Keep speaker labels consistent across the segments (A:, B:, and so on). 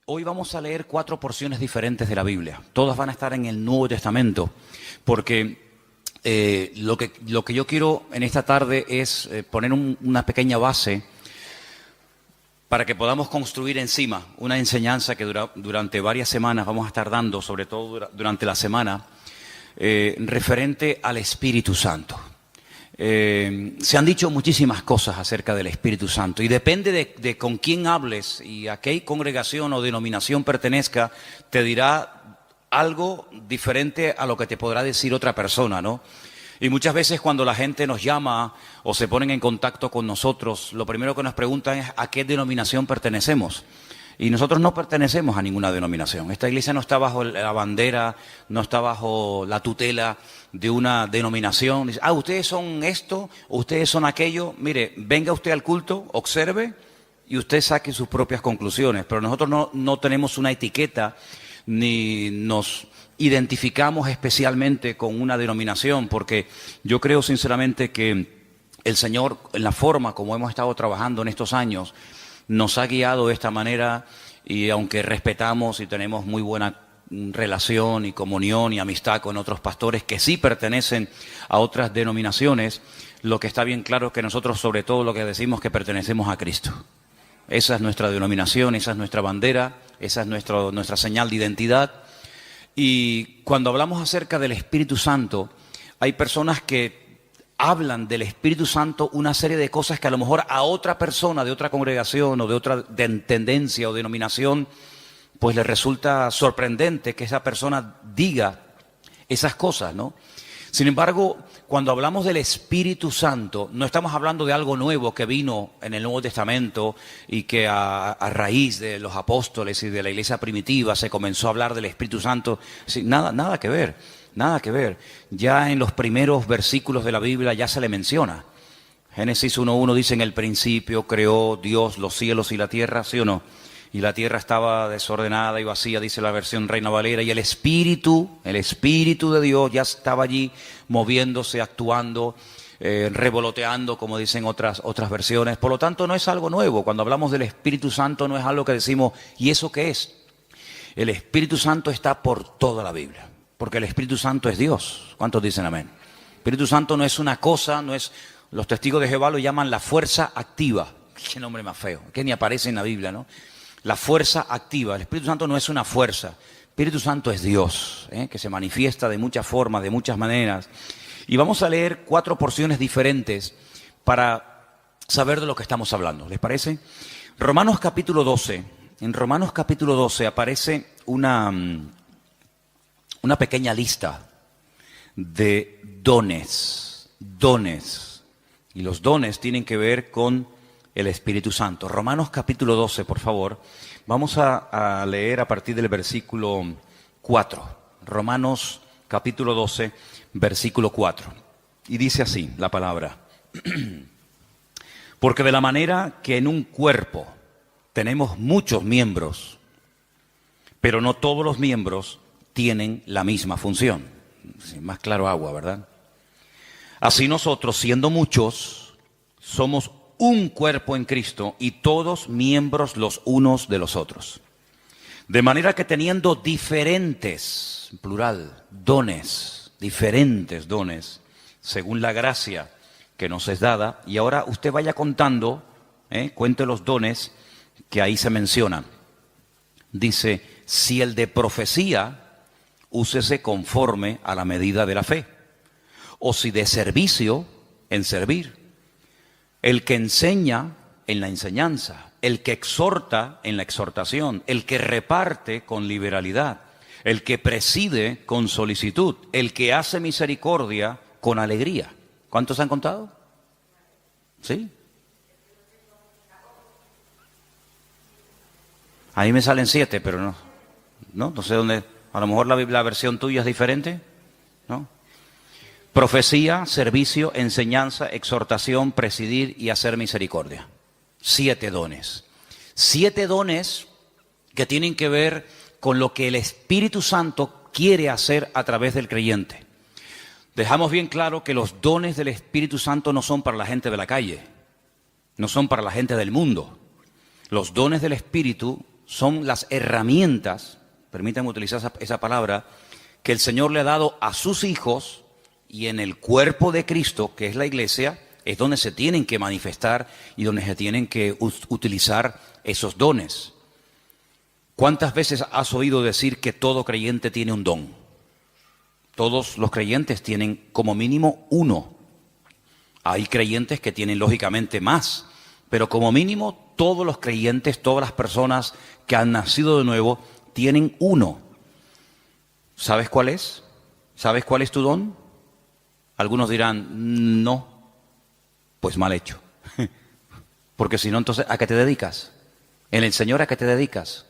A: Hoy vamos a leer 4 porciones diferentes de la Biblia. Todas van a estar en el Nuevo Testamento, porque lo que yo quiero en esta tarde es poner una pequeña base para que podamos construir encima una enseñanza que durante varias semanas vamos a estar dando, sobre todo durante la semana, referente al Espíritu Santo. Se han dicho muchísimas cosas acerca del Espíritu Santo y depende de con quién hables y a qué congregación o denominación pertenezca, te dirá algo diferente a lo que te podrá decir otra persona, ¿no? Y muchas veces cuando la gente nos llama o se ponen en contacto con nosotros, lo primero que nos preguntan es a qué denominación pertenecemos. Y nosotros no pertenecemos a ninguna denominación. Esta iglesia no está bajo la bandera, no está bajo la tutela de una denominación. Dice, ustedes son esto, ustedes son aquello. Mire, venga usted al culto, observe y usted saque sus propias conclusiones. Pero nosotros no tenemos una etiqueta ni nos identificamos especialmente con una denominación, porque yo creo sinceramente que el Señor, en la forma como hemos estado trabajando en estos años, nos ha guiado de esta manera, y aunque respetamos y tenemos muy buena relación y comunión y amistad con otros pastores que sí pertenecen a otras denominaciones, lo que está bien claro es que nosotros sobre todo lo que decimos es que pertenecemos a Cristo. Esa es nuestra denominación, esa es nuestra bandera, esa es nuestra señal de identidad. Y cuando hablamos acerca del Espíritu Santo, hay personas que hablan del Espíritu Santo una serie de cosas que a lo mejor a otra persona de otra congregación o de otra tendencia o denominación, pues le resulta sorprendente que esa persona diga esas cosas, ¿no? Sin embargo, cuando hablamos del Espíritu Santo, no estamos hablando de algo nuevo que vino en el Nuevo Testamento y que a raíz de los apóstoles y de la iglesia primitiva se comenzó a hablar del Espíritu Santo. Sí, nada que ver, nada que ver. Ya en los primeros versículos de la Biblia ya se le menciona. Génesis 1:1 dice, en el principio creó Dios los cielos y la tierra, ¿sí o no? Y la tierra estaba desordenada y vacía, dice la versión Reina Valera, y el Espíritu de Dios ya estaba allí moviéndose, actuando, revoloteando, como dicen otras versiones. Por lo tanto, no es algo nuevo. Cuando hablamos del Espíritu Santo no es algo que decimos, ¿y eso qué es? El Espíritu Santo está por toda la Biblia, porque el Espíritu Santo es Dios. ¿Cuántos dicen amén? El Espíritu Santo no es una cosa, no es... Los testigos de Jehová lo llaman la fuerza activa. Qué nombre más feo, que ni aparece en la Biblia, ¿no? La fuerza activa. El Espíritu Santo no es una fuerza. El Espíritu Santo es Dios, que se manifiesta de muchas formas, de muchas maneras. Y vamos a leer 4 porciones diferentes para saber de lo que estamos hablando. ¿Les parece? Romanos capítulo 12. En Romanos capítulo 12 aparece una pequeña lista de dones. Y los dones tienen que ver con el Espíritu Santo. Romanos capítulo 12, por favor. Vamos a leer a partir del versículo 4. Romanos capítulo 12, versículo 4. Y dice así la palabra. Porque de la manera que en un cuerpo tenemos muchos miembros, pero no todos los miembros tienen la misma función. Más claro agua, ¿verdad? Así nosotros, siendo muchos, somos un cuerpo en Cristo y todos miembros los unos de los otros. De manera que teniendo diferentes, plural, dones, diferentes dones, según la gracia que nos es dada, y ahora usted vaya contando, cuente los dones que ahí se mencionan. Dice, si el de profecía, úsese conforme a la medida de la fe, o si de servicio, en servir. El que enseña en la enseñanza, el que exhorta en la exhortación, el que reparte con liberalidad, el que preside con solicitud, el que hace misericordia con alegría. ¿Cuántos han contado? ¿Sí? Ahí me salen 7, pero no sé dónde. A lo mejor la versión tuya es diferente, ¿no? Profecía, servicio, enseñanza, exhortación, presidir y hacer misericordia. 7 dones. 7 dones que tienen que ver con lo que el Espíritu Santo quiere hacer a través del creyente. Dejamos bien claro que los dones del Espíritu Santo no son para la gente de la calle. no son para la gente del mundo. Los dones del Espíritu son las herramientas, permítanme utilizar esa palabra, que el Señor le ha dado a sus hijos, y en el cuerpo de Cristo, que es la iglesia, es donde se tienen que manifestar y donde se tienen que utilizar esos dones. ¿Cuántas veces has oído decir que todo creyente tiene un don? Todos los creyentes tienen como mínimo uno. Hay creyentes que tienen lógicamente más, pero como mínimo todos los creyentes, todas las personas que han nacido de nuevo, tienen uno. ¿Sabes cuál es? ¿Sabes cuál es tu don? Algunos dirán, no, pues mal hecho. Porque si no, entonces, ¿a qué te dedicas? En el Señor, ¿a qué te dedicas?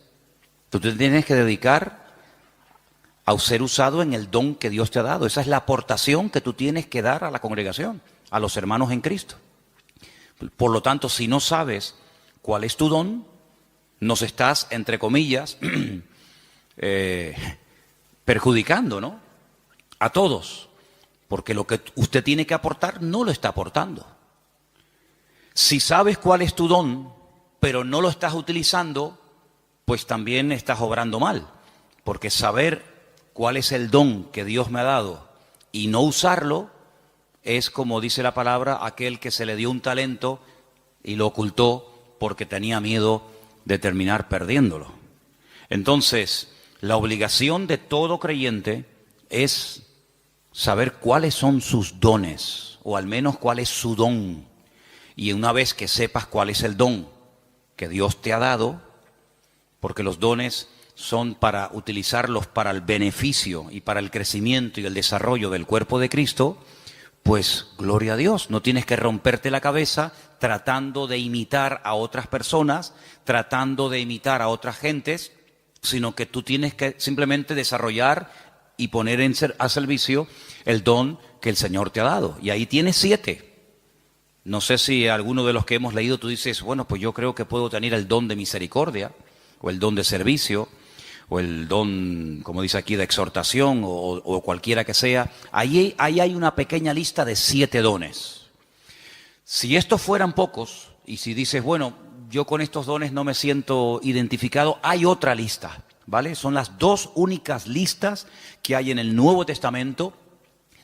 A: Tú te tienes que dedicar a ser usado en el don que Dios te ha dado. Esa es la aportación que tú tienes que dar a la congregación, a los hermanos en Cristo. Por lo tanto, si no sabes cuál es tu don, nos estás, entre comillas, perjudicando, ¿no? A todos. Porque lo que usted tiene que aportar no lo está aportando. Si sabes cuál es tu don, pero no lo estás utilizando, pues también estás obrando mal. Porque saber cuál es el don que Dios me ha dado y no usarlo es, como dice la palabra, aquel que se le dio un talento y lo ocultó porque tenía miedo de terminar perdiéndolo. Entonces, la obligación de todo creyente es saber cuáles son sus dones, o al menos cuál es su don. Y una vez que sepas cuál es el don que Dios te ha dado, porque los dones son para utilizarlos para el beneficio y para el crecimiento y el desarrollo del cuerpo de Cristo, pues gloria a Dios, no tienes que romperte la cabeza tratando de imitar a otras personas, tratando de imitar a otras gentes, sino que tú tienes que simplemente desarrollar y poner a servicio el don que el Señor te ha dado. Y ahí tienes 7. No sé si alguno de los que hemos leído tú dices, bueno, pues yo creo que puedo tener el don de misericordia, o el don de servicio, o el don, como dice aquí, de exhortación, o cualquiera que sea. Ahí hay una pequeña lista de 7 dones. Si estos fueran pocos, y si dices, bueno, yo con estos dones no me siento identificado, hay otra lista, ¿vale? Son las 2 únicas listas que hay en el Nuevo Testamento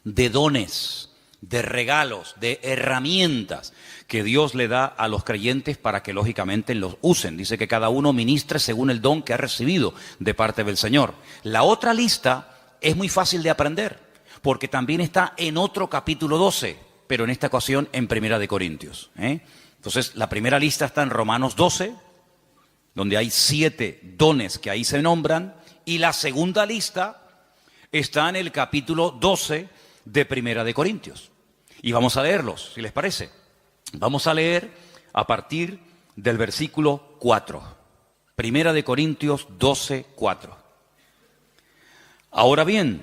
A: de dones, de regalos, de herramientas que Dios le da a los creyentes para que lógicamente los usen. Dice que cada uno ministre según el don que ha recibido de parte del Señor. La otra lista es muy fácil de aprender, porque también está en otro capítulo 12, pero en esta ocasión en Primera de Corintios. Entonces, la primera lista está en Romanos 12, donde hay 7 dones que ahí se nombran, y la segunda lista está en el capítulo 12 de Primera de Corintios. Y vamos a leerlos, si les parece. Vamos a leer a partir del versículo 4. Primera de Corintios 12, 4. Ahora bien,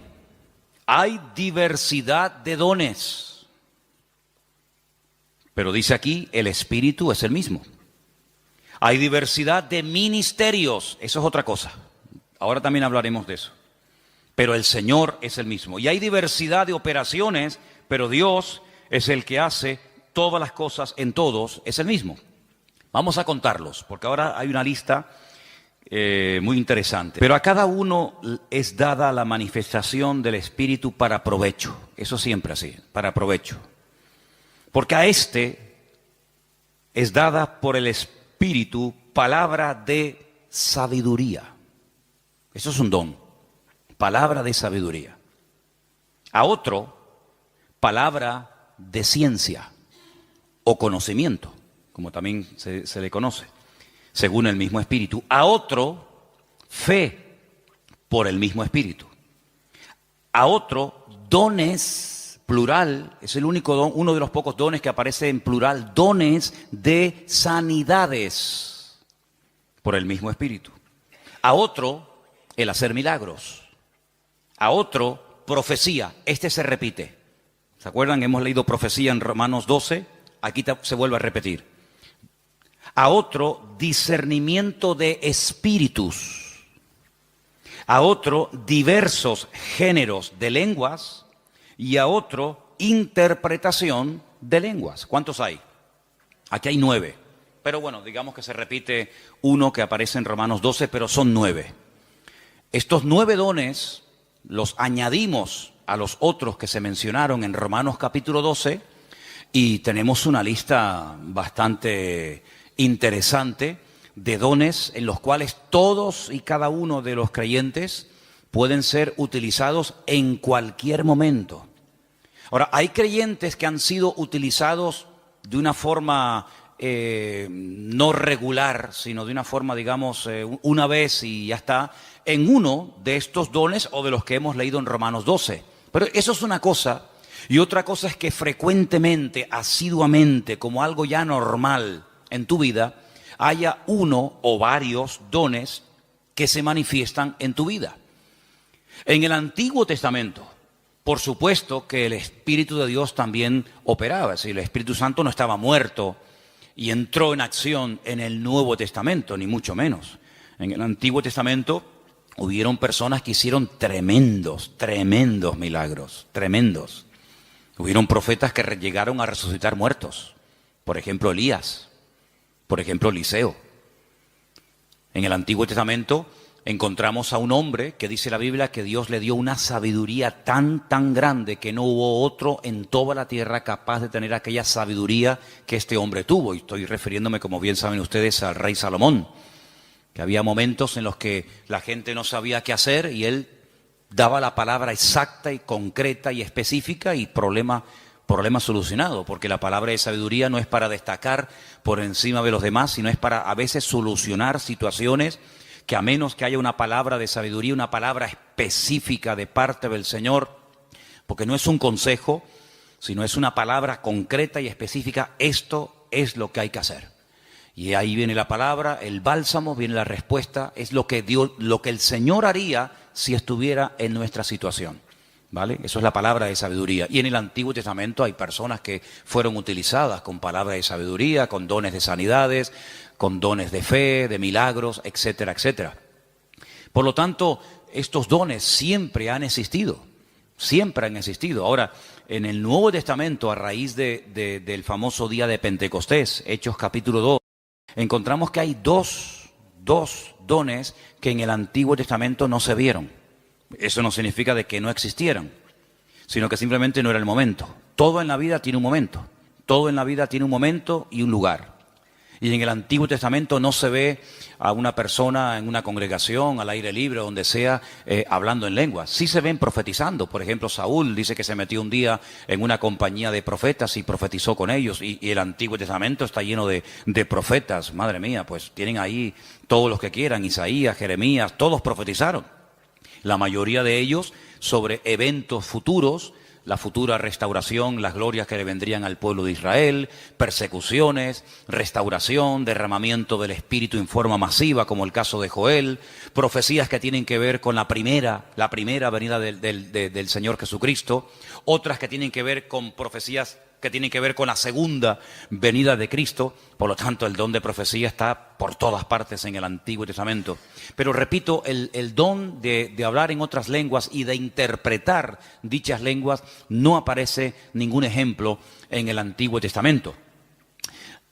A: hay diversidad de dones, pero dice aquí, el Espíritu es el mismo. Hay diversidad de ministerios, eso es otra cosa. Ahora también hablaremos de eso. Pero el Señor es el mismo. Y hay diversidad de operaciones, pero Dios es el que hace todas las cosas en todos, es el mismo. Vamos a contarlos, porque ahora hay una lista muy interesante. Pero a cada uno es dada la manifestación del Espíritu para provecho. Eso siempre así, para provecho. Porque a este es dada por el Espíritu palabra de sabiduría. Eso es un don. Palabra de sabiduría. A otro, palabra de ciencia o conocimiento, como también se le conoce, según el mismo Espíritu. A otro, fe por el mismo Espíritu. A otro, dones, plural, es el único don, uno de los pocos dones que aparece en plural, dones de sanidades por el mismo Espíritu. A otro, el hacer milagros. A otro, profecía. Este se repite. ¿Se acuerdan? Hemos leído profecía en Romanos 12. Aquí se vuelve a repetir. A otro, discernimiento de espíritus. A otro, diversos géneros de lenguas. Y a otro, interpretación de lenguas. ¿Cuántos hay? Aquí hay 9. Pero bueno, digamos que se repite uno que aparece en Romanos 12, pero son 9. Estos 9 dones los añadimos a los otros que se mencionaron en Romanos capítulo 12 y tenemos una lista bastante interesante de dones en los cuales todos y cada uno de los creyentes pueden ser utilizados en cualquier momento. Ahora, hay creyentes que han sido utilizados de una forma no regular, sino de una forma, digamos, una vez y ya está, en uno de estos dones o de los que hemos leído en Romanos 12. Pero eso es una cosa, y otra cosa es que frecuentemente, asiduamente, como algo ya normal en tu vida, haya uno o varios dones que se manifiestan en tu vida. En el Antiguo Testamento, por supuesto que el Espíritu de Dios también operaba, es decir, el Espíritu Santo no estaba muerto y entró en acción en el Nuevo Testamento, ni mucho menos. En el Antiguo Testamento hubieron personas que hicieron tremendos milagros, tremendos. Hubieron profetas que llegaron a resucitar muertos, por ejemplo Elías, por ejemplo Eliseo. En el Antiguo Testamento encontramos a un hombre que dice la Biblia que Dios le dio una sabiduría tan grande que no hubo otro en toda la tierra capaz de tener aquella sabiduría que este hombre tuvo. Y estoy refiriéndome, como bien saben ustedes, al rey Salomón, que había momentos en los que la gente no sabía qué hacer y él daba la palabra exacta y concreta y específica y problema solucionado, porque la palabra de sabiduría no es para destacar por encima de los demás, sino es para a veces solucionar situaciones que a menos que haya una palabra de sabiduría, una palabra específica de parte del Señor, porque no es un consejo, sino es una palabra concreta y específica, esto es lo que hay que hacer. Y ahí viene la palabra, el bálsamo, viene la respuesta, es lo que el Señor haría si estuviera en nuestra situación. ¿Vale? Eso es la palabra de sabiduría. Y en el Antiguo Testamento hay personas que fueron utilizadas con palabras de sabiduría, con dones de sanidades, con dones de fe, de milagros, etcétera, etcétera. Por lo tanto, estos dones siempre han existido, siempre han existido. Ahora, en el Nuevo Testamento, a raíz del famoso día de Pentecostés, Hechos capítulo 2, encontramos que hay dos dones que en el Antiguo Testamento no se vieron. Eso no significa de que no existieran, sino que simplemente no era el momento. Todo en la vida tiene un momento. Todo en la vida tiene un momento y un lugar. Y en el Antiguo Testamento no se ve a una persona en una congregación, al aire libre, donde sea, hablando en lenguas. Sí se ven profetizando. Por ejemplo, Saúl dice que se metió un día en una compañía de profetas y profetizó con ellos. Y el Antiguo Testamento está lleno de profetas. Madre mía, pues tienen ahí todos los que quieran. Isaías, Jeremías, todos profetizaron. La mayoría de ellos sobre eventos futuros, la futura restauración, las glorias que le vendrían al pueblo de Israel, persecuciones, restauración, derramamiento del Espíritu en forma masiva, como el caso de Joel, profecías que tienen que ver con la primera venida del Señor Jesucristo, otras que tienen que ver con profecías que tienen que ver con la segunda venida de Cristo. Por lo tanto, el don de profecía está por todas partes en el Antiguo Testamento. Pero repito, el don de hablar en otras lenguas y de interpretar dichas lenguas no aparece ningún ejemplo en el Antiguo Testamento.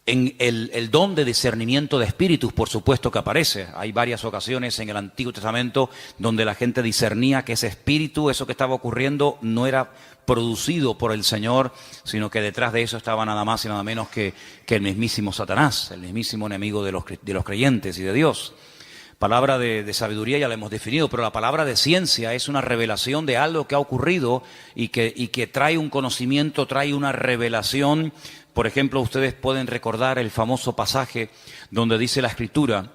A: En el don de discernimiento de espíritus, por supuesto que aparece. Hay varias ocasiones en el Antiguo Testamento donde la gente discernía que ese espíritu, eso que estaba ocurriendo, no era producido por el Señor, sino que detrás de eso estaba nada más y nada menos que el mismísimo Satanás, el mismísimo enemigo de los creyentes y de Dios. Palabra de sabiduría ya la hemos definido, pero la palabra de ciencia es una revelación de algo que ha ocurrido y que trae un conocimiento, trae una revelación. Por ejemplo, ustedes pueden recordar el famoso pasaje donde dice la Escritura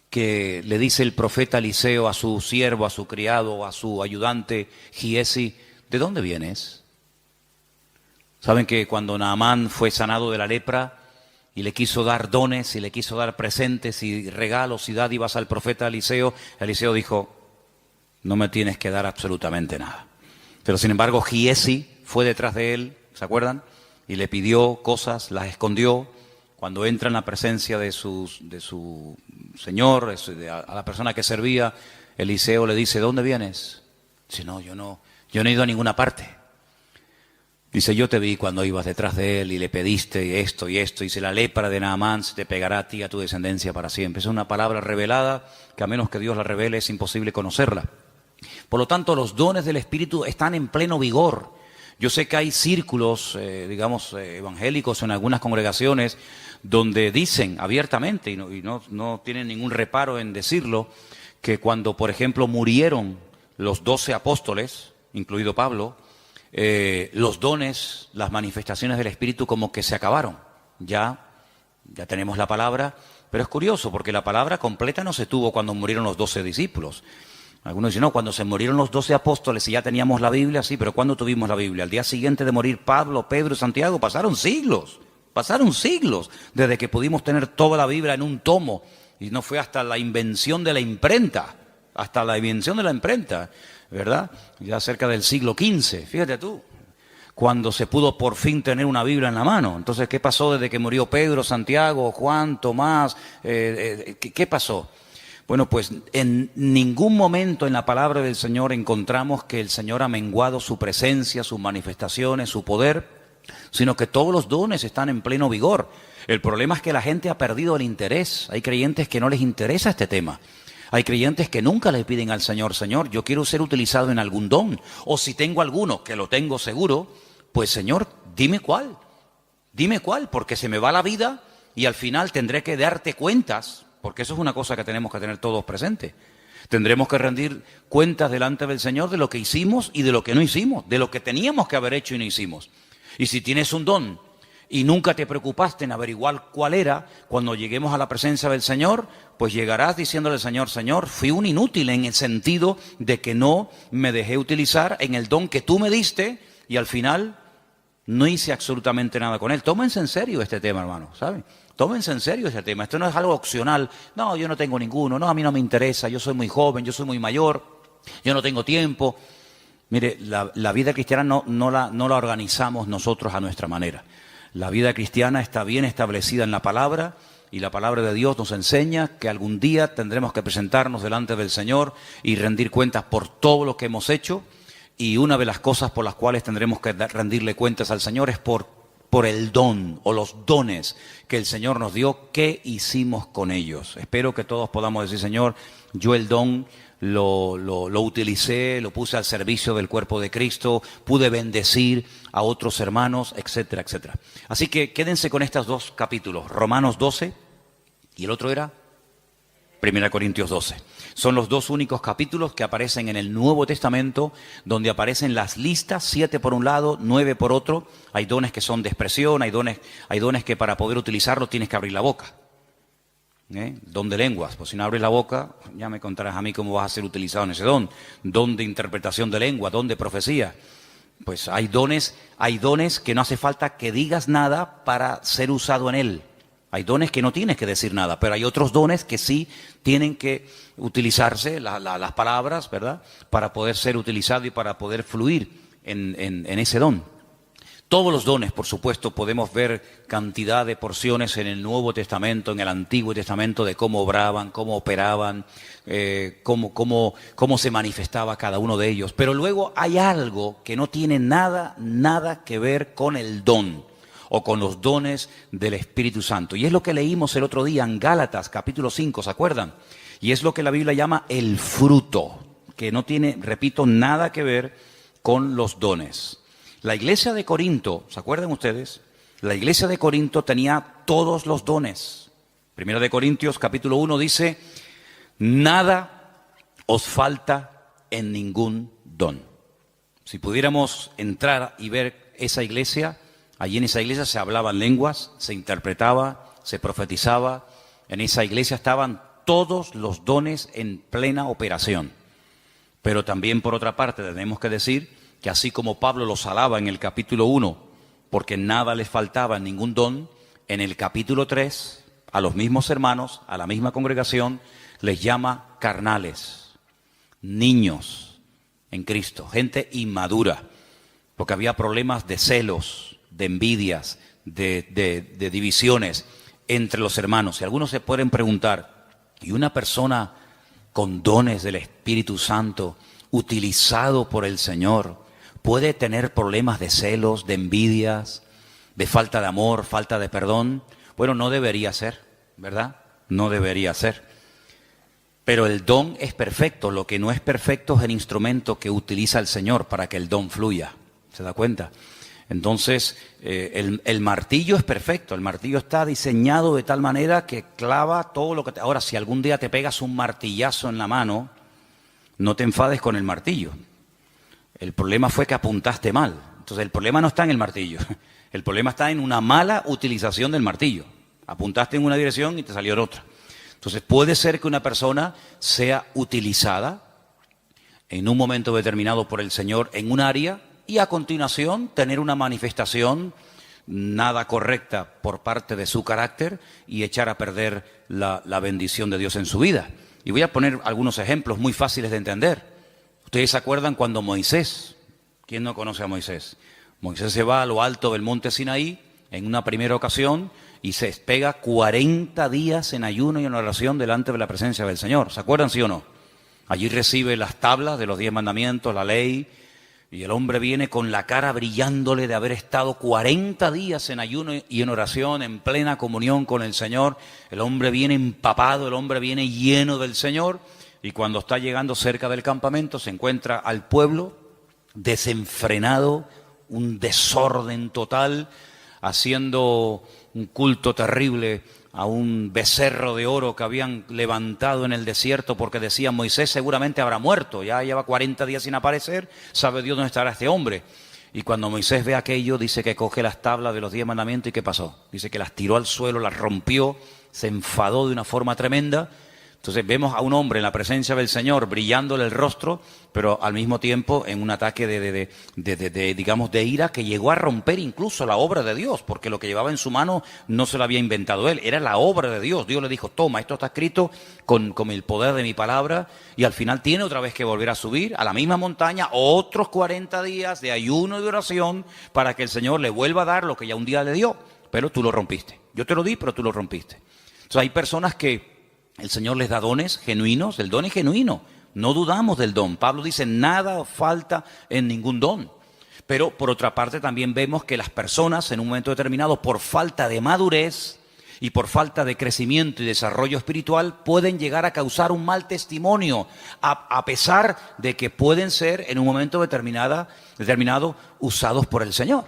A: que le dice el profeta Eliseo a su siervo, a su criado, a su ayudante Giesi: ¿de dónde vienes? Saben que cuando Naamán fue sanado de la lepra y le quiso dar dones y le quiso dar presentes y regalos y dádivas al profeta Eliseo, Eliseo dijo: no me tienes que dar absolutamente nada. Pero sin embargo Giesi fue detrás de él, ¿se acuerdan? Y le pidió cosas, las escondió. Cuando entra en la presencia de su señor, a la persona que servía, Eliseo le dice: ¿dónde vienes? Dice: no, yo no he ido a ninguna parte. Dice, yo te vi cuando ibas detrás de él y le pediste esto y esto. Dice, la lepra de Naamán se te pegará a ti y a tu descendencia para siempre. Es una palabra revelada que a menos que Dios la revele es imposible conocerla. Por lo tanto, los dones del Espíritu están en pleno vigor. Yo sé que hay círculos, evangélicos en algunas congregaciones donde dicen abiertamente, y no tienen ningún reparo en decirlo, que cuando, por ejemplo, murieron los 12 apóstoles, incluido Pablo, los dones, las manifestaciones del Espíritu como que se acabaron. Ya tenemos la palabra, pero es curioso porque la palabra completa no se tuvo cuando murieron los 12 discípulos. Algunos dicen, no, cuando se murieron los 12 apóstoles y ya teníamos la Biblia, sí, pero ¿cuándo tuvimos la Biblia? Al día siguiente de morir Pablo, Pedro y Santiago, pasaron siglos desde que pudimos tener toda la Biblia en un tomo. Y no fue hasta la invención de la imprenta, ¿verdad? Ya cerca del siglo XV, fíjate tú, cuando se pudo por fin tener una Biblia en la mano. Entonces, ¿qué pasó desde que murió Pedro, Santiago, Juan, Tomás? ¿Qué pasó? Bueno, pues en ningún momento en la palabra del Señor encontramos que el Señor ha menguado su presencia, sus manifestaciones, su poder, sino que todos los dones están en pleno vigor. El problema es que la gente ha perdido el interés. Hay creyentes que no les interesa este tema. Hay creyentes que nunca le piden al Señor, Señor, yo quiero ser utilizado en algún don. O si tengo alguno, que lo tengo seguro, pues Señor, dime cuál, porque se me va la vida y al final tendré que darte cuentas, porque eso es una cosa que tenemos que tener todos presentes. Tendremos que rendir cuentas delante del Señor de lo que hicimos y de lo que no hicimos, de lo que teníamos que haber hecho y no hicimos. Y si tienes un don y nunca te preocupaste en averiguar cuál era, cuando lleguemos a la presencia del Señor, pues llegarás diciéndole al Señor, Señor, fui un inútil en el sentido de que no me dejé utilizar en el don que tú me diste y al final no hice absolutamente nada con él. Tómense en serio este tema, hermano, ¿saben? Tómense en serio este tema. Esto no es algo opcional. No, yo no tengo ninguno. No, a mí no me interesa. Yo soy muy joven, yo soy muy mayor. Yo no tengo tiempo. Mire, la vida cristiana no la organizamos nosotros a nuestra manera. La vida cristiana está bien establecida en la palabra y la palabra de Dios nos enseña que algún día tendremos que presentarnos delante del Señor y rendir cuentas por todo lo que hemos hecho. Y una de las cosas por las cuales tendremos que rendirle cuentas al Señor es por el don o los dones que el Señor nos dio, ¿qué hicimos con ellos? Espero que todos podamos decir, Señor, yo el don lo utilicé, lo puse al servicio del cuerpo de Cristo, pude bendecir a otros hermanos, etcétera, etcétera. Así que quédense con estos dos capítulos, Romanos 12 y el otro era 1 Corintios 12. Son los dos únicos capítulos que aparecen en el Nuevo Testamento, donde aparecen las listas, 7 por un lado, 9 por otro. Hay dones que son de expresión, hay dones que para poder utilizarlos tienes que abrir la boca. Don de lenguas, pues si no abres la boca, ya me contarás a mí cómo vas a ser utilizado en ese don. Don de interpretación de lengua, don de profecía. Pues hay dones que no hace falta que digas nada para ser usado en él. Hay dones que no tienes que decir nada, pero hay otros dones que sí tienen que utilizarse, las palabras, ¿verdad?, para poder ser utilizado y para poder fluir en ese don. Todos los dones, por supuesto, podemos ver cantidad de porciones en el Nuevo Testamento, en el Antiguo Testamento, de cómo obraban, cómo operaban, cómo se manifestaba cada uno de ellos. Pero luego hay algo que no tiene nada que ver con el don o con los dones del Espíritu Santo. Y es lo que leímos el otro día en Gálatas, capítulo 5, ¿se acuerdan? Y es lo que la Biblia llama el fruto, que no tiene, repito, nada que ver con los dones. La iglesia de Corinto, ¿se acuerdan ustedes? La iglesia de Corinto tenía todos los dones. Primera de Corintios, capítulo 1, dice, nada os falta en ningún don. Si pudiéramos entrar y ver esa iglesia, allí en esa iglesia se hablaban lenguas, se interpretaba, se profetizaba. En esa iglesia estaban todos los dones en plena operación. Pero también, por otra parte, tenemos que decir que así como Pablo los alaba en el capítulo 1, porque nada les faltaba en ningún don, en el capítulo 3, a los mismos hermanos, a la misma congregación, les llama carnales, niños en Cristo, gente inmadura, porque había problemas de celos, de envidias, de divisiones entre los hermanos. Y algunos se pueden preguntar, ¿y una persona con dones del Espíritu Santo, utilizado por el Señor, puede tener problemas de celos, de envidias, de falta de amor, falta de perdón. Bueno, no debería ser, ¿verdad? No debería ser. Pero el don es perfecto. Lo que no es perfecto es el instrumento que utiliza el Señor para que el don fluya. ¿Se da cuenta? Entonces, el martillo es perfecto. El martillo está diseñado de tal manera que clava todo lo que... Ahora, si algún día te pegas un martillazo en la mano, no te enfades con el martillo. El problema fue que apuntaste mal. Entonces, el problema no está en el martillo. El problema está en una mala utilización del martillo. Apuntaste en una dirección y te salió en otra. Entonces, puede ser que una persona sea utilizada en un momento determinado por el Señor en un área y a continuación tener una manifestación nada correcta por parte de su carácter y echar a perder la bendición de Dios en su vida. Y voy a poner algunos ejemplos muy fáciles de entender. Ustedes se acuerdan cuando Moisés, ¿quién no conoce a Moisés? Moisés se va a lo alto del monte Sinaí en una primera ocasión y se pega 40 días en ayuno y en oración delante de la presencia del Señor. ¿Se acuerdan, sí o no? Allí recibe las tablas de los 10 mandamientos, la ley, y el hombre viene con la cara brillándole de haber estado 40 días en ayuno y en oración, en plena comunión con el Señor. El hombre viene empapado, el hombre viene lleno del Señor, y cuando está llegando cerca del campamento se encuentra al pueblo desenfrenado, un desorden total, haciendo un culto terrible a un becerro de oro que habían levantado en el desierto porque decían Moisés seguramente habrá muerto, ya lleva 40 días sin aparecer, sabe Dios dónde estará este hombre. Y cuando Moisés ve aquello, dice que coge las tablas de los 10 mandamientos y ¿qué pasó? Dice que las tiró al suelo, las rompió, se enfadó de una forma tremenda. Entonces vemos a un hombre en la presencia del Señor brillándole el rostro, pero al mismo tiempo en un ataque de ira que llegó a romper incluso la obra de Dios, porque lo que llevaba en su mano no se lo había inventado él, era la obra de Dios. Dios le dijo, toma, esto está escrito con el poder de mi palabra, y al final tiene otra vez que volver a subir a la misma montaña, otros 40 días de ayuno y de oración para que el Señor le vuelva a dar lo que ya un día le dio, pero tú lo rompiste. Yo te lo di, pero tú lo rompiste. Entonces hay personas que el Señor les da dones genuinos, el don es genuino, no dudamos del don. Pablo dice, nada falta en ningún don. Pero por otra parte también vemos que las personas en un momento determinado, por falta de madurez y por falta de crecimiento y desarrollo espiritual, pueden llegar a causar un mal testimonio, a pesar de que pueden ser en un momento determinado usados por el Señor.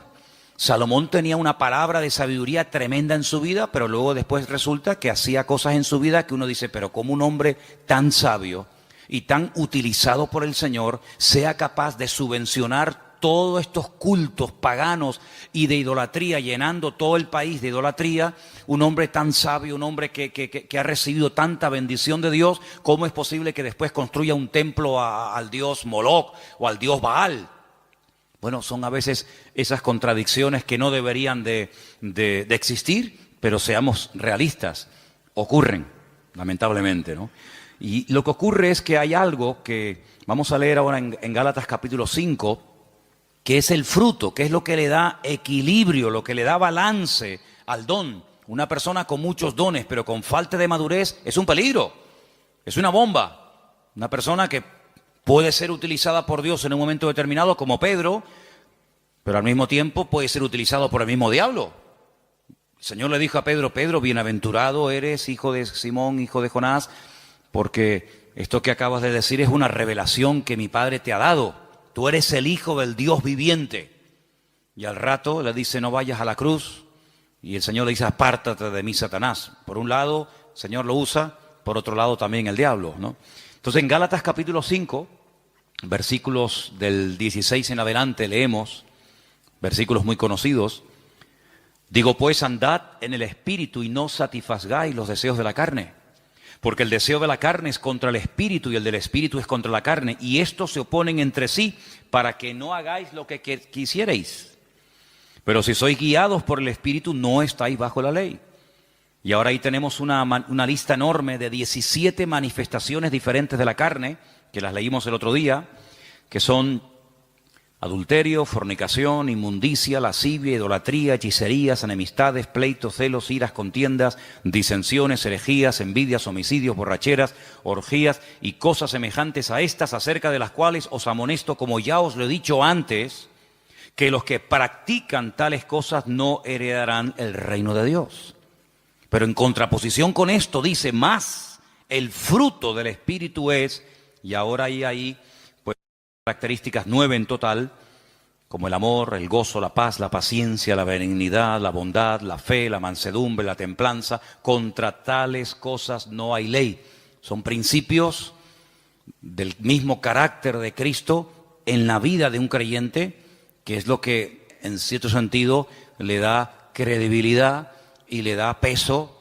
A: Salomón tenía una palabra de sabiduría tremenda en su vida, pero luego después resulta que hacía cosas en su vida que uno dice, pero ¿cómo un hombre tan sabio y tan utilizado por el Señor sea capaz de subvencionar todos estos cultos paganos y de idolatría, llenando todo el país de idolatría? Un hombre tan sabio, un hombre que ha recibido tanta bendición de Dios, ¿cómo es posible que después construya un templo al dios Moloc o al dios Baal? Bueno, son a veces esas contradicciones que no deberían de existir, pero seamos realistas, ocurren, lamentablemente, ¿no? Y lo que ocurre es que hay algo que vamos a leer ahora en Gálatas capítulo 5, que es el fruto, que es lo que le da equilibrio, lo que le da balance al don. Una persona con muchos dones, pero con falta de madurez, es un peligro, es una bomba. Una persona que puede ser utilizada por Dios en un momento determinado, como Pedro, pero al mismo tiempo puede ser utilizado por el mismo diablo. El Señor le dijo a Pedro, Pedro, bienaventurado eres, hijo de Simón, hijo de Jonás, porque esto que acabas de decir es una revelación que mi Padre te ha dado. Tú eres el Hijo del Dios viviente. Y al rato le dice, no vayas a la cruz. Y el Señor le dice, apártate de mí, Satanás. Por un lado, el Señor lo usa, por otro lado también el diablo, ¿no? Entonces en Gálatas capítulo 5, versículos del 16 en adelante leemos, versículos muy conocidos. Digo pues, andad en el Espíritu y no satisfagáis los deseos de la carne. Porque el deseo de la carne es contra el Espíritu y el del Espíritu es contra la carne. Y estos se oponen entre sí para que no hagáis lo que quisierais. Pero si sois guiados por el Espíritu, no estáis bajo la ley. Y ahora ahí tenemos una lista enorme de 17 manifestaciones diferentes de la carne, que las leímos el otro día, que son Adulterio, fornicación, inmundicia, lascivia, idolatría, hechicerías, enemistades, pleitos, celos, iras, contiendas, disensiones, herejías, envidias, homicidios, borracheras, orgías y cosas semejantes a estas, acerca de las cuales os amonesto, como ya os lo he dicho antes, que los que practican tales cosas no heredarán el reino de Dios. Pero en contraposición con esto dice, más el fruto del Espíritu es, y ahora ahí pues características 9 en total, como el amor, el gozo, la paz, la paciencia, la benignidad, la bondad, la fe, la mansedumbre, la templanza. Contra tales cosas no hay ley. Son principios del mismo carácter de Cristo en la vida de un creyente, que es lo que en cierto sentido le da credibilidad y le da peso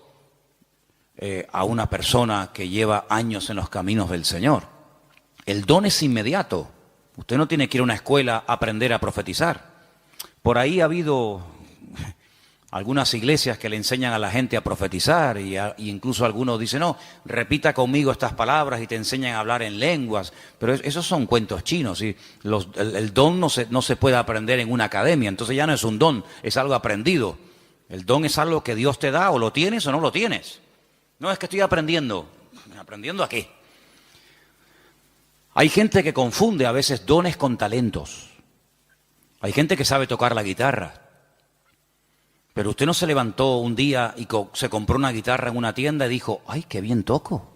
A: a una persona que lleva años en los caminos del Señor. El don es inmediato. Usted no tiene que ir a una escuela a aprender a profetizar. Por ahí ha habido algunas iglesias que le enseñan a la gente a profetizar y incluso algunos dicen, no, repita conmigo estas palabras y te enseñan a hablar en lenguas. Pero esos son cuentos chinos. ¿Sí? El don no se puede aprender en una academia, entonces ya no es un don, es algo aprendido. El don es algo que Dios te da, o lo tienes o no lo tienes. No es que estoy aprendiendo. ¿Aprendiendo a qué? Hay gente que confunde a veces dones con talentos. Hay gente que sabe tocar la guitarra. Pero usted no se levantó un día y se compró una guitarra en una tienda y dijo, ¡ay, qué bien toco!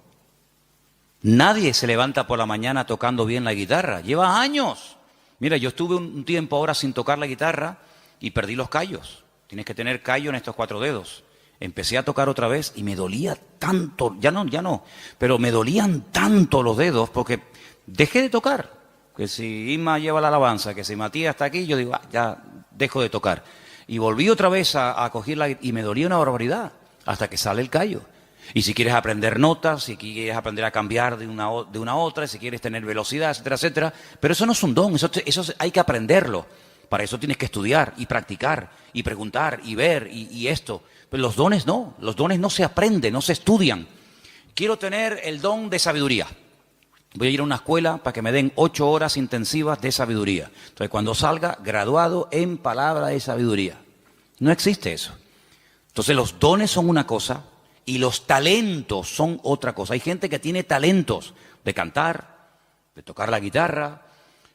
A: Nadie se levanta por la mañana tocando bien la guitarra. Lleva años. Mira, yo estuve un tiempo ahora sin tocar la guitarra y perdí los callos. Tienes que tener callo en estos 4 dedos. Empecé a tocar otra vez y me dolía tanto, ya no, pero me dolían tanto los dedos porque dejé de tocar. Que si Isma lleva la alabanza, que si Matías está aquí, yo digo, ya dejo de tocar. Y volví otra vez a cogerla y me dolía una barbaridad hasta que sale el callo. Y si quieres aprender notas, si quieres aprender a cambiar de una a otra, si quieres tener velocidad, etcétera, etcétera. Pero eso no es un don, eso hay que aprenderlo. Para eso tienes que estudiar y practicar y preguntar y ver y esto. Pero los dones no se aprenden, no se estudian. Quiero tener el don de sabiduría. Voy a ir a una escuela para que me den 8 horas intensivas de sabiduría. Entonces, cuando salga, graduado en palabra de sabiduría. No existe eso. Entonces, los dones son una cosa y los talentos son otra cosa. Hay gente que tiene talentos de cantar, de tocar la guitarra,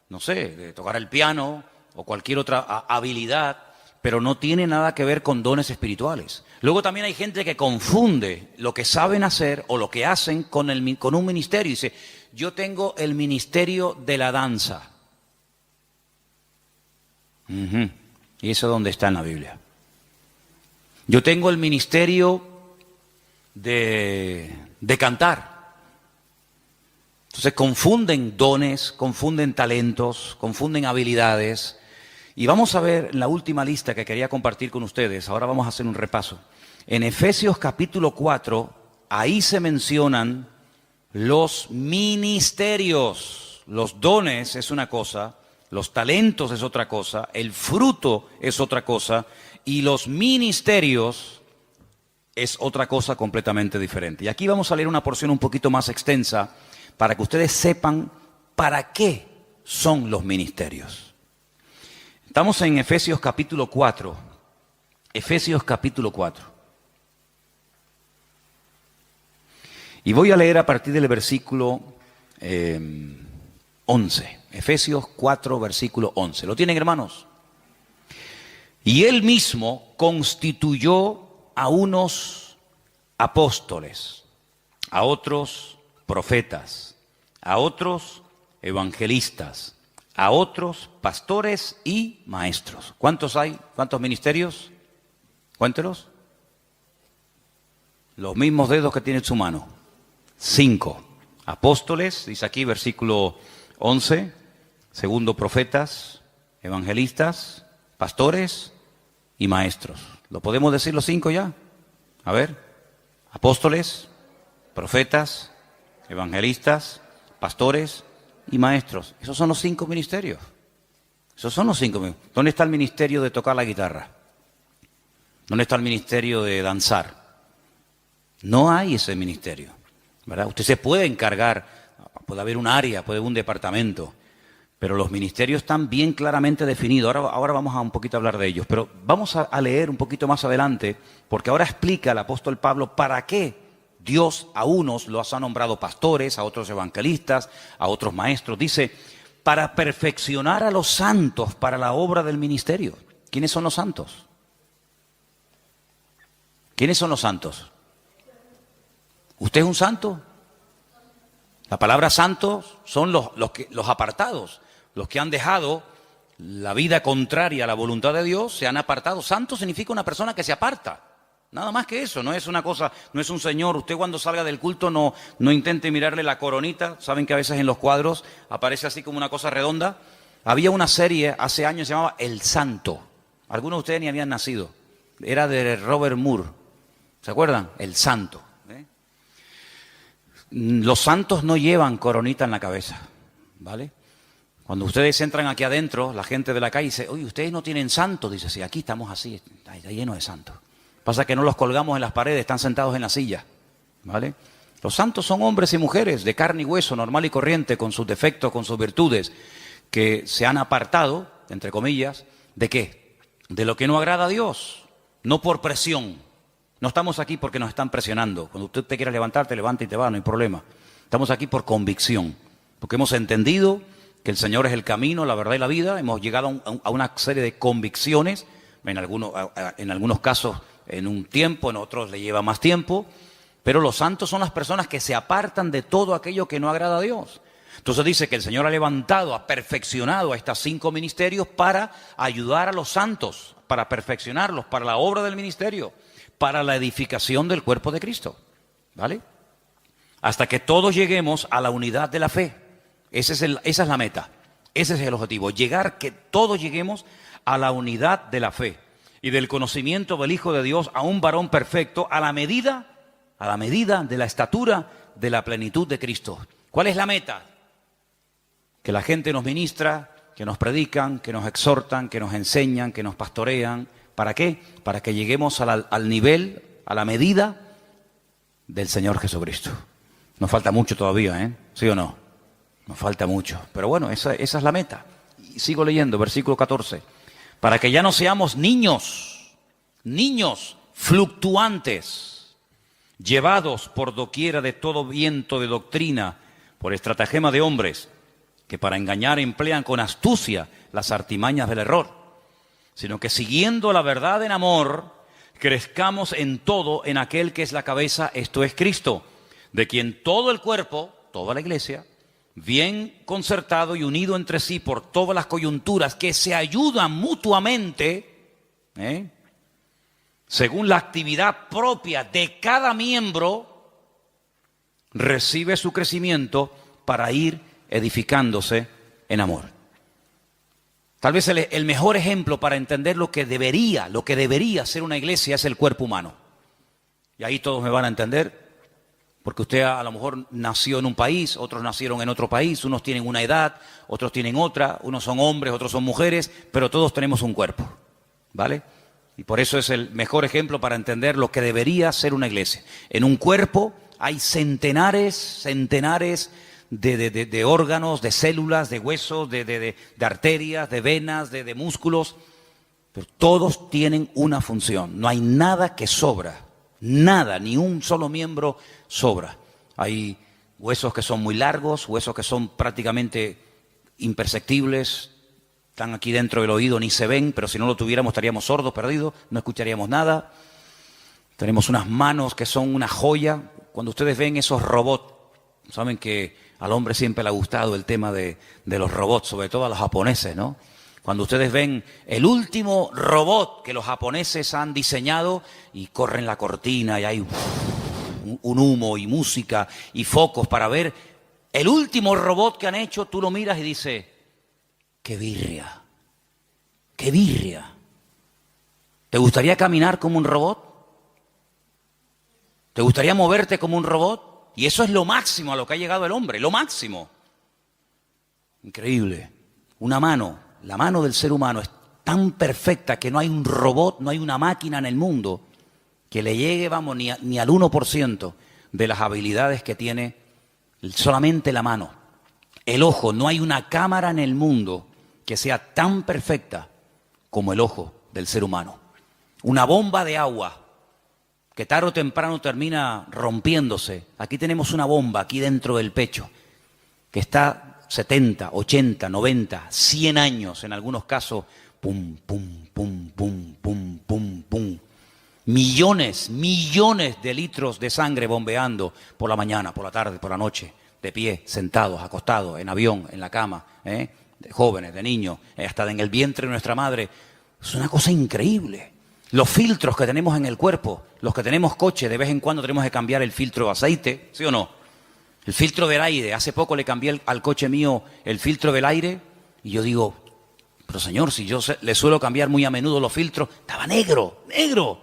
A: no sé, de tocar el piano o cualquier otra habilidad, pero no tiene nada que ver con dones espirituales. Luego también hay gente que confunde lo que saben hacer o lo que hacen con un ministerio. Y dice, yo tengo el ministerio de la danza. ¿Y eso dónde está en la Biblia? Yo tengo el ministerio de cantar. Entonces confunden dones, confunden talentos, confunden habilidades. Y vamos a ver en la última lista que quería compartir con ustedes, ahora vamos a hacer un repaso. En Efesios capítulo 4, ahí se mencionan los ministerios. Los dones es una cosa, los talentos es otra cosa, el fruto es otra cosa y los ministerios es otra cosa completamente diferente. Y aquí vamos a leer una porción un poquito más extensa para que ustedes sepan para qué son los ministerios. Estamos en Efesios capítulo 4. Efesios capítulo 4. Y voy a leer a partir del versículo 11. Efesios 4, versículo 11. ¿Lo tienen, hermanos? Y él mismo constituyó a unos apóstoles, a otros profetas, a otros evangelistas, a otros pastores y maestros. ¿Cuántos hay? ¿Cuántos ministerios? Cuéntelos. Los mismos dedos que tiene en su mano. 5. Apóstoles, dice aquí versículo 11. Segundo, profetas, evangelistas, pastores y maestros. ¿Lo podemos decir los 5 ya? A ver. Apóstoles, profetas, evangelistas, pastores y maestros. Esos son los 5 ministerios. Esos son los 5 ministerios. ¿Dónde está el ministerio de tocar la guitarra? ¿Dónde está el ministerio de danzar? No hay ese ministerio, ¿verdad? Usted se puede encargar, puede haber un área, puede haber un departamento, Pero los ministerios están bien claramente definidos. Ahora vamos a un poquito a hablar de ellos. Pero vamos a leer un poquito más adelante, porque ahora explica el apóstol Pablo para qué Dios a unos los ha nombrado pastores, a otros evangelistas, a otros maestros. Dice, para perfeccionar a los santos para la obra del ministerio. ¿Quiénes son los santos? ¿Quiénes son los santos? ¿Usted es un santo? La palabra santos son los apartados. Los que han dejado la vida contraria a la voluntad de Dios, se han apartado. Santo significa una persona que se aparta. Nada más que eso, no es una cosa, no es un señor. Usted cuando salga del culto no intente mirarle la coronita. Saben que a veces en los cuadros aparece así como una cosa redonda. Había una serie hace años que se llamaba El Santo. Algunos de ustedes ni habían nacido. Era de Robert Moore. ¿Se acuerdan? El Santo. Los santos no llevan coronita en la cabeza, ¿vale? Cuando ustedes entran aquí adentro, la gente de la calle dice, oye, ¿ustedes no tienen santos? Dice, sí, aquí estamos así, está lleno de santos. Pasa que no los colgamos en las paredes, están sentados en la silla, ¿vale? Los santos son hombres y mujeres de carne y hueso, normal y corriente, con sus defectos, con sus virtudes, que se han apartado, entre comillas, ¿de qué? De lo que no agrada a Dios, no por presión. No estamos aquí porque nos están presionando. Cuando usted te quiera levantar, te levanta y te va, no hay problema. Estamos aquí por convicción, porque hemos entendido que el Señor es el camino, la verdad y la vida. Hemos llegado a una serie de convicciones, en algunos casos en un tiempo, en otros le lleva más tiempo, pero los santos son las personas que se apartan de todo aquello que no agrada a Dios. Entonces dice que el Señor ha levantado, ha perfeccionado a estos 5 ministerios para ayudar a los santos, para perfeccionarlos, para la obra del ministerio, para la edificación del cuerpo de Cristo, ¿vale? Hasta que todos lleguemos a la unidad de la fe. Esa es la meta, ese es el objetivo, que todos lleguemos a la unidad de la fe y del conocimiento del Hijo de Dios, a un varón perfecto, a la medida de la estatura de la plenitud de Cristo. ¿Cuál es la meta? Que la gente nos ministra, que nos predican, que nos exhortan, que nos enseñan, que nos pastorean. ¿Para qué? Para que lleguemos al nivel, a la medida del Señor Jesucristo. Nos falta mucho todavía, ¿eh? ¿Sí o no? Nos falta mucho. Pero bueno, esa es la meta. Y sigo leyendo, versículo 14. Para que ya no seamos niños fluctuantes, llevados por doquiera de todo viento de doctrina, por estratagema de hombres, que para engañar emplean con astucia las artimañas del error, sino que siguiendo la verdad en amor, crezcamos en todo en aquel que es la cabeza, esto es Cristo, de quien todo el cuerpo, toda la iglesia, bien concertado y unido entre sí por todas las coyunturas que se ayudan mutuamente, según la actividad propia de cada miembro, recibe su crecimiento para ir edificándose en amor. Tal vez el mejor ejemplo para entender lo que debería ser una iglesia es el cuerpo humano. Y ahí todos me van a entender. Porque usted a lo mejor nació en un país, otros nacieron en otro país, unos tienen una edad, otros tienen otra, unos son hombres, otros son mujeres, pero todos tenemos un cuerpo, ¿vale? Y por eso es el mejor ejemplo para entender lo que debería ser una iglesia. En un cuerpo hay centenares de órganos, de células, de huesos, de arterias, de venas, de músculos, pero todos tienen una función, no hay nada que sobra. Nada, ni un solo miembro sobra. Hay huesos que son muy largos, huesos que son prácticamente imperceptibles, están aquí dentro del oído, ni se ven, pero si no lo tuviéramos estaríamos sordos, perdidos, no escucharíamos nada. Tenemos unas manos que son una joya. Cuando ustedes ven esos robots, saben que al hombre siempre le ha gustado el tema de los robots, sobre todo a los japoneses, ¿no? Cuando ustedes ven el último robot que los japoneses han diseñado y corren la cortina y hay un humo y música y focos para ver el último robot que han hecho, tú lo miras y dices, ¡qué birria! ¡Qué birria! ¿Te gustaría caminar como un robot? ¿Te gustaría moverte como un robot? Y eso es lo máximo a lo que ha llegado el hombre, lo máximo. Increíble. Una mano. La mano del ser humano es tan perfecta que no hay un robot, no hay una máquina en el mundo que le llegue, vamos, ni al 1% de las habilidades que tiene solamente la mano. El ojo, no hay una cámara en el mundo que sea tan perfecta como el ojo del ser humano. Una bomba de agua que tarde o temprano termina rompiéndose. Aquí tenemos una bomba aquí dentro del pecho que está 70, 80, 90, 100 años en algunos casos. Pum, pum, pum, pum, pum, pum, pum. Millones de litros de sangre bombeando por la mañana, por la tarde, por la noche, de pie, sentados, acostados, en avión, en la cama, de jóvenes, de niños, hasta en el vientre de nuestra madre. Es una cosa increíble. Los filtros que tenemos en el cuerpo, los que tenemos coche, de vez en cuando tenemos que cambiar el filtro de aceite, ¿sí o no? El filtro del aire. Hace poco le cambié al coche mío el filtro del aire y yo digo, pero señor, si yo le suelo cambiar muy a menudo los filtros, estaba negro, negro.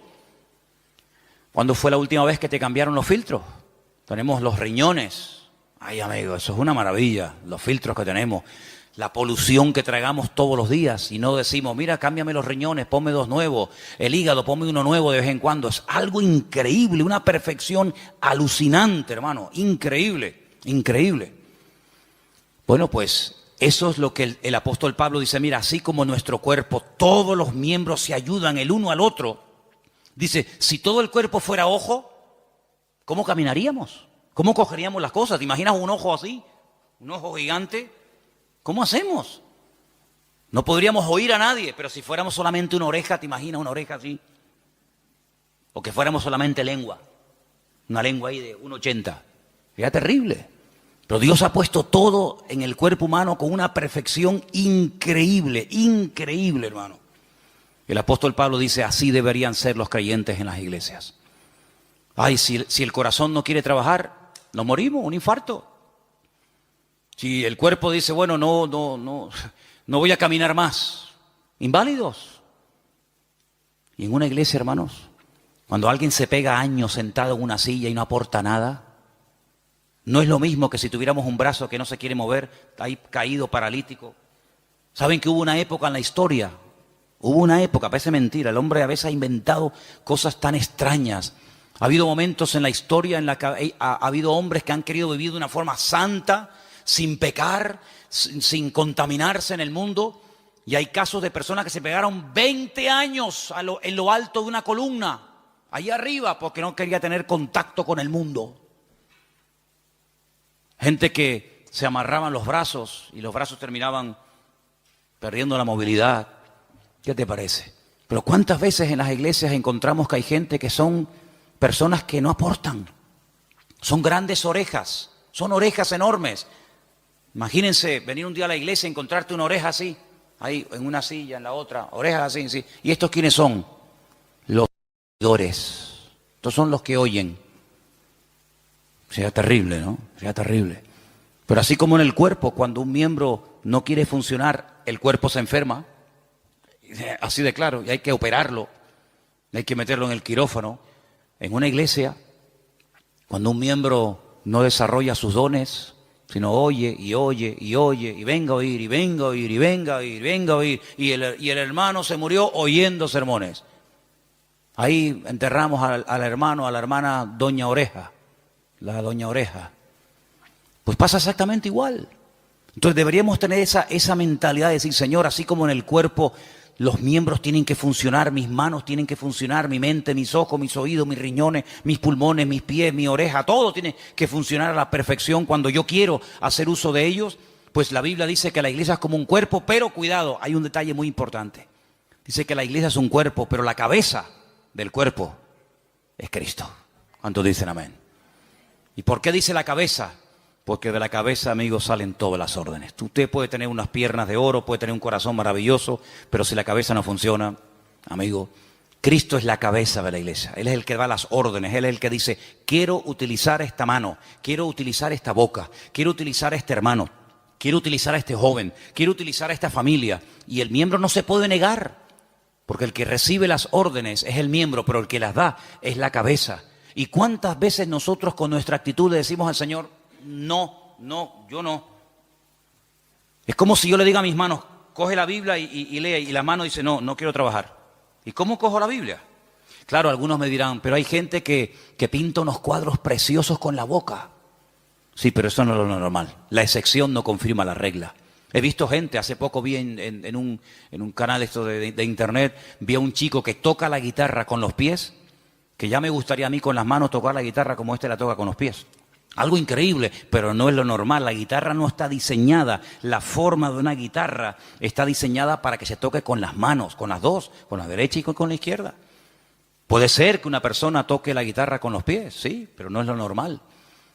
A: ¿Cuándo fue la última vez que te cambiaron los filtros? Tenemos los riñones. Ay, amigo, eso es una maravilla, los filtros que tenemos. La polución que tragamos todos los días y no decimos, mira, cámbiame los riñones, ponme dos nuevos, el hígado, ponme uno nuevo de vez en cuando. Es algo increíble, una perfección alucinante, hermano, increíble, increíble. Bueno, pues eso es lo que el apóstol Pablo dice, mira, así como nuestro cuerpo, todos los miembros se ayudan el uno al otro. Dice, si todo el cuerpo fuera ojo, ¿cómo caminaríamos? ¿Cómo cogeríamos las cosas? ¿Te imaginas un ojo así? Un ojo gigante. ¿Cómo hacemos? No podríamos oír a nadie, pero si fuéramos solamente una oreja, ¿te imaginas una oreja así? O que fuéramos solamente lengua, una lengua ahí de 1,80. Sería terrible. Pero Dios ha puesto todo en el cuerpo humano con una perfección increíble, increíble, hermano. El apóstol Pablo dice, así deberían ser los creyentes en las iglesias. Ay, si el corazón no quiere trabajar, nos morimos, un infarto. Si el cuerpo dice, bueno, no voy a caminar más, inválidos. Y en una iglesia, hermanos, cuando alguien se pega años sentado en una silla y no aporta nada, no es lo mismo que si tuviéramos un brazo que no se quiere mover, ahí caído, paralítico. ¿Saben que hubo una época en la historia? Hubo una época, parece mentira, el hombre a veces ha inventado cosas tan extrañas. Ha habido momentos en la historia en la que ha habido hombres que han querido vivir de una forma santa, sin pecar, sin contaminarse en el mundo. Y hay casos de personas que se pegaron 20 años en lo alto de una columna, allá arriba, porque no quería tener contacto con el mundo. Gente que se amarraban los brazos y los brazos terminaban perdiendo la movilidad. ¿Qué te parece? Pero ¿cuántas veces en las iglesias encontramos que hay gente que son personas que no aportan? Son grandes orejas, son orejas enormes. Imagínense venir un día a la iglesia y encontrarte una oreja así, ahí en una silla, en la otra, orejas así, sí. ¿Y estos quiénes son? Los oidores. Estos son los que oyen. Sería terrible, ¿no? Sería terrible. Pero así como en el cuerpo, cuando un miembro no quiere funcionar, el cuerpo se enferma. Así de claro, y hay que operarlo, hay que meterlo en el quirófano. En una iglesia, cuando un miembro no desarrolla sus dones, sino oye, y oye, y oye, y venga a oír, y venga a oír, y venga a oír, y venga a oír, y el hermano se murió oyendo sermones. Ahí enterramos al hermano, a la hermana Doña Oreja, la Doña Oreja. Pues pasa exactamente igual. Entonces deberíamos tener esa mentalidad de decir, Señor, así como en el cuerpo los miembros tienen que funcionar, mis manos tienen que funcionar, mi mente, mis ojos, mis oídos, mis riñones, mis pulmones, mis pies, mi oreja, todo tiene que funcionar a la perfección cuando yo quiero hacer uso de ellos. Pues la Biblia dice que la iglesia es como un cuerpo, pero cuidado, hay un detalle muy importante. Dice que la iglesia es un cuerpo, pero la cabeza del cuerpo es Cristo. ¿Cuántos dicen amén? ¿Y por qué dice la cabeza? Porque de la cabeza, amigos, salen todas las órdenes. Usted puede tener unas piernas de oro, puede tener un corazón maravilloso, pero si la cabeza no funciona, amigo, Cristo es la cabeza de la iglesia. Él es el que da las órdenes, Él es el que dice, quiero utilizar esta mano, quiero utilizar esta boca, quiero utilizar a este hermano, quiero utilizar a este joven, quiero utilizar a esta familia. Y el miembro no se puede negar, porque el que recibe las órdenes es el miembro, pero el que las da es la cabeza. ¿Y cuántas veces nosotros con nuestra actitud le decimos al Señor, no, yo no? Es como si yo le diga a mis manos, coge la Biblia y lee, y la mano dice, no quiero trabajar. ¿Y cómo cojo la Biblia? Claro, algunos me dirán, pero hay gente que pinta unos cuadros preciosos con la boca. Sí, pero eso no es lo normal. La excepción no confirma la regla. He visto gente, hace poco vi en un canal esto de internet, vi a un chico que toca la guitarra con los pies, que ya me gustaría a mí con las manos tocar la guitarra como este la toca con los pies. Algo increíble, pero no es lo normal. La guitarra no está diseñada, la forma de una guitarra está diseñada para que se toque con las manos, con las dos, con la derecha y con la izquierda. Puede ser que una persona toque la guitarra con los pies, sí, pero no es lo normal.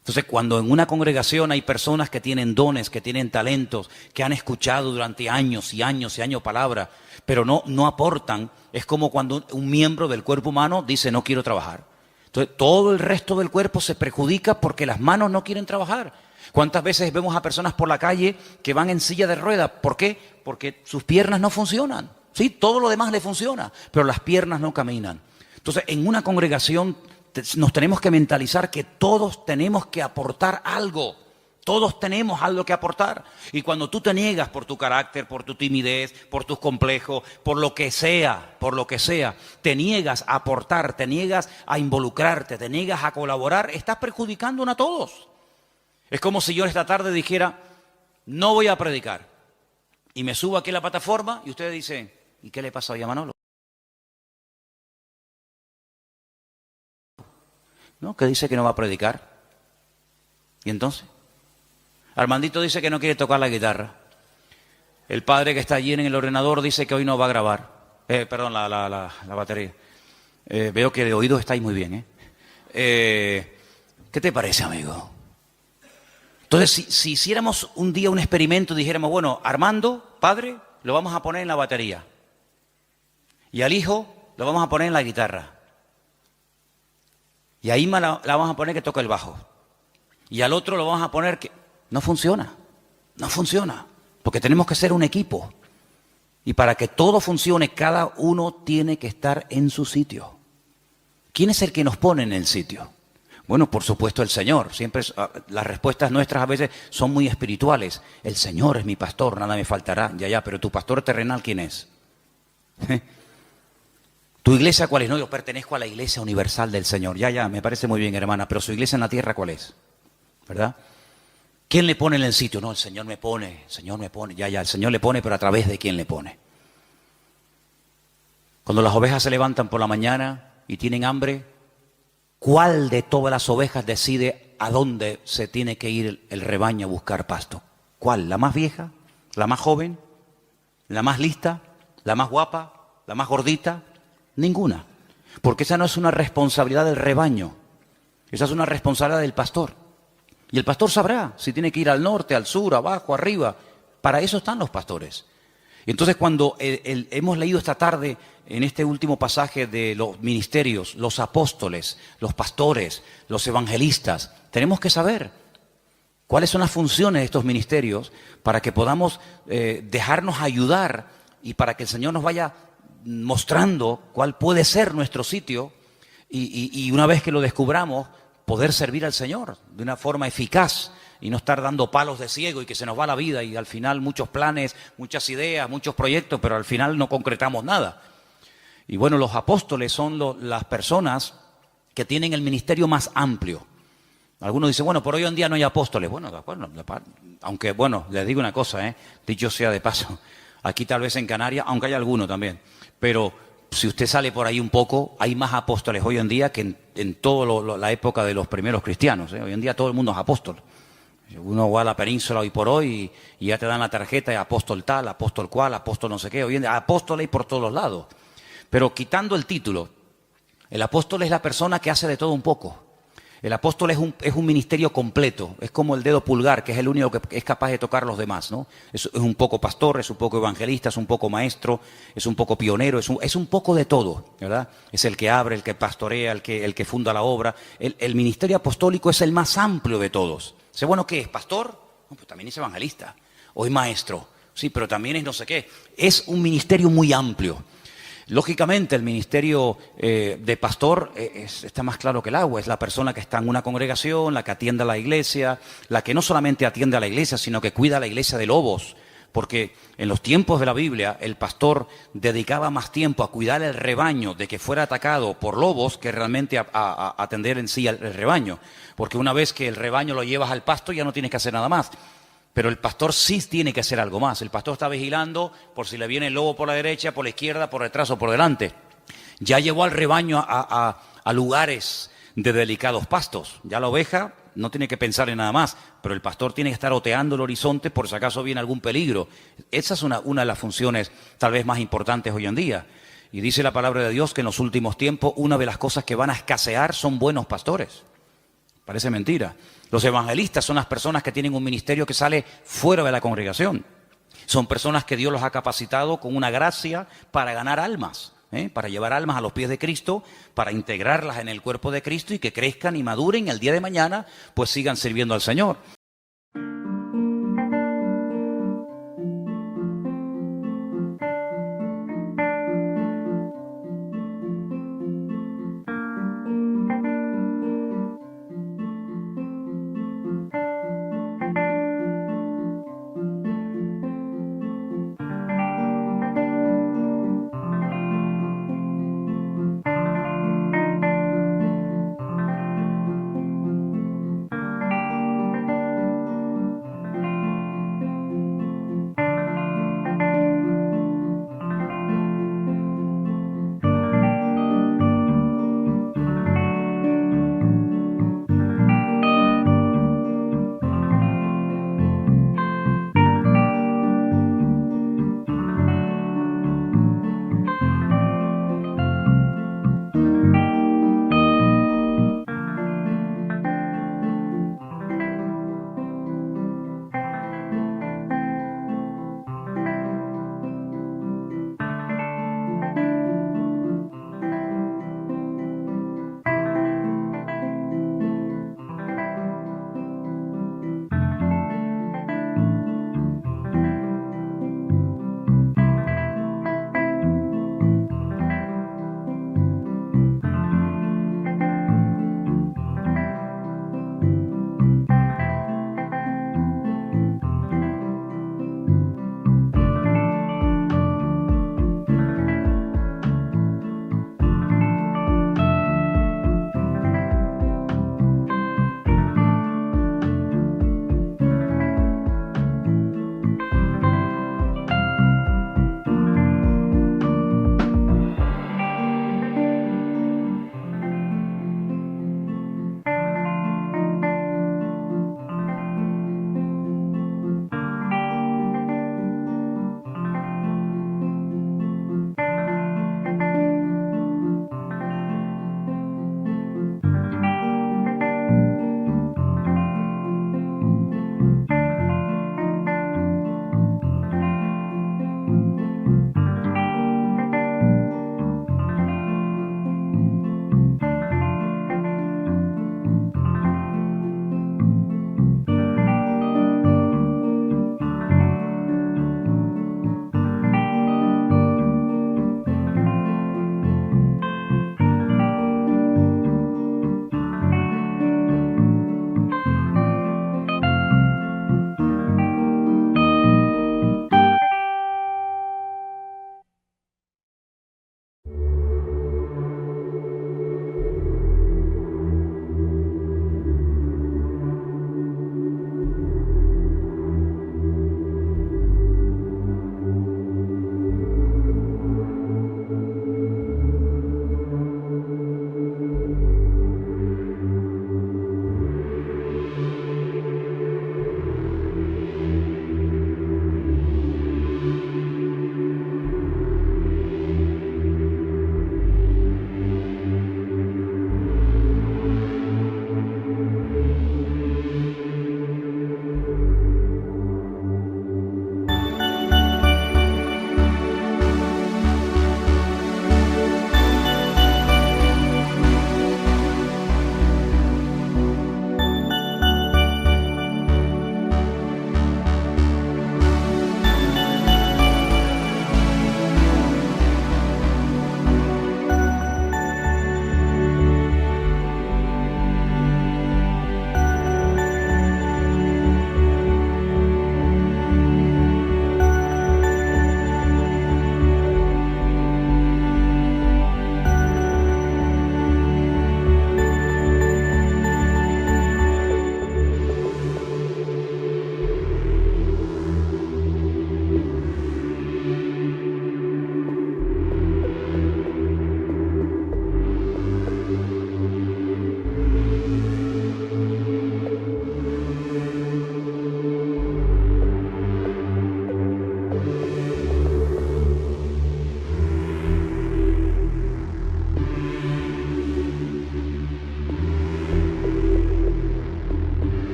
A: Entonces, cuando en una congregación hay personas que tienen dones, que tienen talentos, que han escuchado durante años y años y años palabra, pero no aportan, es como cuando un miembro del cuerpo humano dice no quiero trabajar. Entonces, todo el resto del cuerpo se perjudica porque las manos no quieren trabajar. ¿Cuántas veces vemos a personas por la calle que van en silla de ruedas? ¿Por qué? Porque sus piernas no funcionan. Sí, todo lo demás le funciona, pero las piernas no caminan. Entonces, en una congregación nos tenemos que mentalizar que todos tenemos que aportar algo. Todos tenemos algo que aportar. Y cuando tú te niegas por tu carácter, por tu timidez, por tus complejos, por lo que sea, te niegas a aportar, te niegas a involucrarte, te niegas a colaborar, estás perjudicándonos a todos. Es como si yo esta tarde dijera, no voy a predicar. Y me subo aquí a la plataforma y ustedes dicen, ¿y qué le pasa hoy a Manolo? ¿No? Que dice que no va a predicar. ¿Y entonces? Armandito dice que no quiere tocar la guitarra. El padre que está allí en el ordenador dice que hoy no va a grabar. Perdón, la batería. Veo que de oídos estáis muy bien, ¿Qué te parece, amigo? Entonces, si hiciéramos un día un experimento, dijéramos, bueno, Armando, padre, lo vamos a poner en la batería. Y al hijo lo vamos a poner en la guitarra. Y a Ima la vamos a poner que toque el bajo. Y al otro lo vamos a poner que... No funciona, porque tenemos que ser un equipo. Y para que todo funcione, cada uno tiene que estar en su sitio. ¿Quién es el que nos pone en el sitio? Bueno, por supuesto el Señor. Siempre las respuestas nuestras a veces son muy espirituales. El Señor es mi pastor, nada me faltará. Ya, pero tu pastor terrenal, ¿quién es? ¿Tu iglesia cuál es? No, yo pertenezco a la iglesia universal del Señor. Ya, me parece muy bien, hermana, pero su iglesia en la tierra, ¿cuál es? ¿Verdad? ¿Quién le pone en el sitio? No, el Señor me pone, ya, el Señor le pone, pero ¿a través de quién le pone? Cuando las ovejas se levantan por la mañana y tienen hambre, ¿cuál de todas las ovejas decide a dónde se tiene que ir el rebaño a buscar pasto? ¿Cuál? ¿La más vieja? ¿La más joven? ¿La más lista? ¿La más guapa? ¿La más gordita? Ninguna. Porque esa no es una responsabilidad del rebaño, esa es una responsabilidad del pastor. Y el pastor sabrá si tiene que ir al norte, al sur, abajo, arriba. Para eso están los pastores. Entonces, cuando hemos leído esta tarde en este último pasaje de los ministerios, los apóstoles, los pastores, los evangelistas, tenemos que saber cuáles son las funciones de estos ministerios para que podamos dejarnos ayudar y para que el Señor nos vaya mostrando cuál puede ser nuestro sitio y una vez que lo descubramos, poder servir al Señor de una forma eficaz y no estar dando palos de ciego y que se nos va la vida y al final muchos planes, muchas ideas, muchos proyectos, pero al final no concretamos nada. Y bueno, los apóstoles son las personas que tienen el ministerio más amplio. Algunos dicen, bueno, por hoy en día no hay apóstoles. Bueno, de acuerdo, aunque bueno, les digo una cosa, dicho sea de paso, aquí tal vez en Canarias, aunque hay alguno también, pero si usted sale por ahí un poco, hay más apóstoles hoy en día que en toda la época de los primeros cristianos. Hoy en día todo el mundo es apóstol. Uno va a la península hoy por hoy y ya te dan la tarjeta de apóstol tal, apóstol cual, apóstol no sé qué. Hoy en día apóstol hay por todos lados. Pero quitando el título, el apóstol es la persona que hace de todo un poco. El apóstol es un ministerio completo, es como el dedo pulgar, que es el único que es capaz de tocar los demás, ¿no? Es un poco pastor, es un poco evangelista, es un poco maestro, es un poco pionero, es un poco de todo, ¿verdad? Es el que abre, el que pastorea, el que funda la obra. El ministerio apostólico es el más amplio de todos. ¿Sé bueno qué es? ¿Pastor? No, pues también es evangelista, o es maestro, sí, pero también es no sé qué. Es un ministerio muy amplio. Lógicamente el ministerio de pastor está más claro que el agua, es la persona que está en una congregación, la que atiende a la iglesia, la que no solamente atiende a la iglesia, sino que cuida a la iglesia de lobos, porque en los tiempos de la Biblia el pastor dedicaba más tiempo a cuidar el rebaño de que fuera atacado por lobos que realmente a atender en sí el rebaño. Porque una vez que el rebaño lo llevas al pasto ya no tienes que hacer nada más. Pero el pastor sí tiene que hacer algo más. El pastor está vigilando por si le viene el lobo por la derecha, por la izquierda, por detrás o por delante. Ya llevó al rebaño a lugares de delicados pastos. Ya la oveja no tiene que pensar en nada más, pero el pastor tiene que estar oteando el horizonte por si acaso viene algún peligro. Esa es una de las funciones tal vez más importantes hoy en día. Y dice la palabra de Dios que en los últimos tiempos una de las cosas que van a escasear son buenos pastores. Parece mentira. Los evangelistas son las personas que tienen un ministerio que sale fuera de la congregación. Son personas que Dios los ha capacitado con una gracia para ganar almas. Para llevar almas a los pies de Cristo, para integrarlas en el cuerpo de Cristo y que crezcan y maduren y el día de mañana pues sigan sirviendo al Señor.